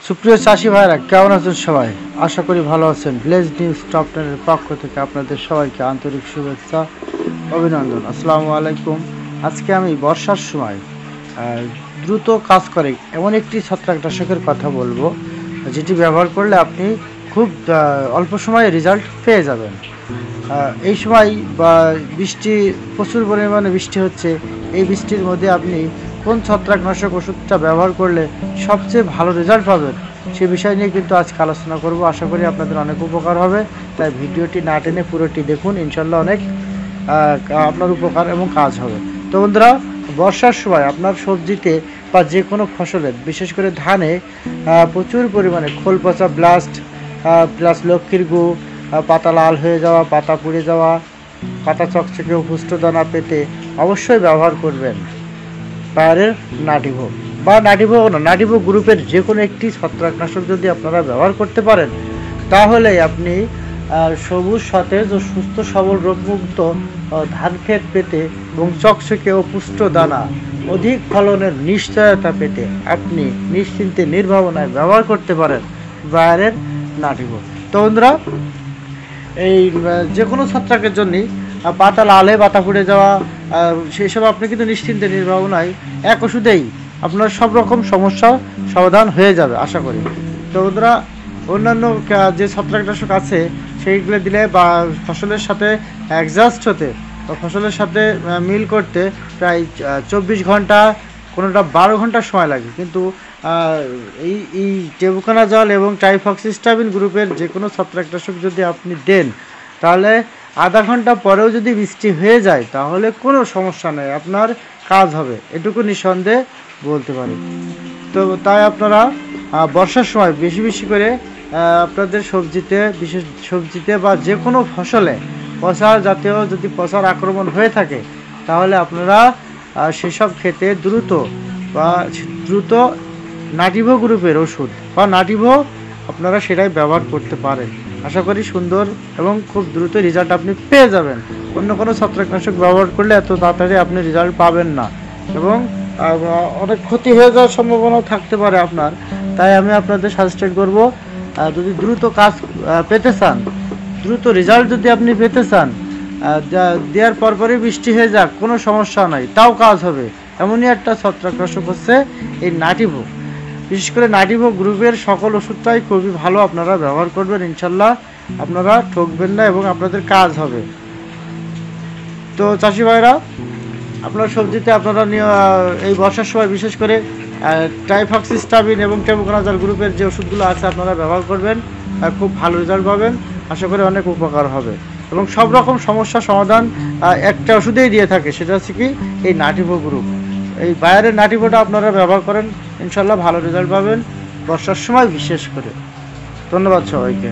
সুপ্রিয় চাষি ভাইরা, কেমন আছেন সবাই? আশা করি ভালো আছেন। ভিলেজ নিউজ টপ 10 এর পক্ষ থেকে আপনাদের সবাইকে আন্তরিক শুভেচ্ছা, অভিনন্দন। আসসালামু আলাইকুম। আজকে আমি বর্ষার সময় দ্রুত কাজ করে এমন একটি ছত্রাকনাশকের কথা বলবো, যেটি ব্যবহার করলে আপনি খুব অল্প সময়ে রেজাল্ট পেয়ে যাবেন। এই সময় বৃষ্টি, প্রচুর পরিমাণে বৃষ্টি হচ্ছে। এই বৃষ্টির মধ্যে আপনি কোন ছত্রাকনাশক ওষুধটা ব্যবহার করলে সবচেয়ে ভালো রেজাল্ট পাবেন, সে বিষয় নিয়ে কিন্তু আজকে আলোচনা করব। আশা করি আপনাদের অনেক উপকার হবে, তাই ভিডিওটি না টেনে পুরোটি দেখুন। ইনশাল্লাহ অনেক আপনার উপকার এবং কাজ হবে। তো বন্ধুরা, বর্ষার সময় আপনার সবজিতে বা যে কোনো ফসলে, বিশেষ করে ধানে প্রচুর পরিমাণে খোল পচা ব্লাস্ট, প্লাস লক্ষ্মীর গু, পাতা লাল হয়ে যাওয়া, পাতা পুড়ে যাওয়া, পাতা চকচকে পুষ্ট দানা পেতে অবশ্যই ব্যবহার করবেন বায়ারের নাটিভো বা নাটিভো গ্রুপের যে কোনো একটি ছত্রাকনাশক যদি আপনারা ব্যবহার করতে পারেন, তাহলে আপনি সবুজ, সতেজ ও সুস্থ সবল রোগমুক্ত ধান ক্ষেত পেতে এবং চকচকে ও পুষ্ট দানা, অধিক ফলনের নিশ্চয়তা পেতে আপনি নিশ্চিন্তে নির্ভাবনায় ব্যবহার করতে পারেন বায়ারের নাটিভো। তো বন্ধুরা, এই যে কোনো ছত্রাকের জন্যই পাতা লাল হয়ে পাতা পুড়ে যাওয়া, সেসব আপনি কিন্তু নিশ্চিন্তে নির্ভাবনায় এক ওষুধেই আপনার সব রকম সমস্যা সমাধান হয়ে যাবে আশা করি। তো বন্ধুরা, অন্যান্য যে ছত্রাকনাশক আছে সেইগুলো দিলে বা ফসলের সাথে অ্যাডজাস্ট হতে বা ফসলের সাথে মিল করতে প্রায় 24 ঘন্টা, কোনোটা 12 ঘন্টা সময় লাগে। কিন্তু এই টেবুকোনাজল এবং ট্রাইফক্সিস্টামিন গ্রুপের যে কোনো ছত্রাকনাশক যদি আপনি দেন, তাহলে আধা ঘন্টা পরেও যদি বৃষ্টি হয়ে যায়, তাহলে কোনো সমস্যা নেই, আপনার কাজ হবে, এটুকু নিঃসন্দেহে বলতে পারি। তো তাই আপনারা বর্ষার সময় বেশি বেশি করে আপনাদের সবজিতে বা যে কোনো ফসলে পচার জাতীয় যদি পচার আক্রমণ হয়ে থাকে, তাহলে আপনারা সেসব ক্ষেতে দ্রুত নাটিভো গ্রুপের ওষুধ বা নাটিভো আপনারা সেটাই ব্যবহার করতে পারেন। আশা করি সুন্দর এবং খুব দ্রুত রেজাল্ট আপনি পেয়ে যাবেন। অন্য কোনো ছত্রাকনাশক ব্যবহার করলে এত তাড়াতাড়ি আপনি রেজাল্ট পাবেন না এবং অনেক ক্ষতি হয়ে যাওয়ার সম্ভাবনাও থাকতে পারে আপনার। তাই আমি আপনাদের সাজেস্ট করব, যদি দ্রুত কাজ পেতে চান, দ্রুত রেজাল্ট যদি আপনি পেতে চান, দেওয়ার পরপরই বৃষ্টি হয়ে যাক, কোনো সমস্যা নাই, তাও কাজ হবে। এমনই একটা ছত্রাকনাশক হচ্ছে এই নাটিভো। বিশেষ করে নাটিভো গ্রুপের সকল ওষুধটাই খুবই ভালো, আপনারা ব্যবহার করবেন, ইনশাল্লাহ আপনারা ঠকবেন না এবং আপনাদের কাজ হবে। তো চাষি ভাইরা, আপনার সবজিতে আপনারা এই বর্ষার সময় বিশেষ করে ট্রাইফক্সিস্টামিন এবং টেবুকোনাজল গ্রুপের যে ওষুধগুলো আছে আপনারা ব্যবহার করবেন, খুব ভালো রেজাল্ট পাবেন, আশা করি অনেক উপকার হবে। এবং সব রকম সমস্যা সমাধান একটা ওষুধেই দিয়ে থাকে, সেটা হচ্ছে কি এই নাটিভো গ্রুপ। এই বায়ারের নাটিভোটা আপনারা ব্যবহার করেন, ইনশাল্লাহ ভালো রেজাল্ট পাবেন বর্ষার সময় বিশেষ করে। ধন্যবাদ সবাইকে।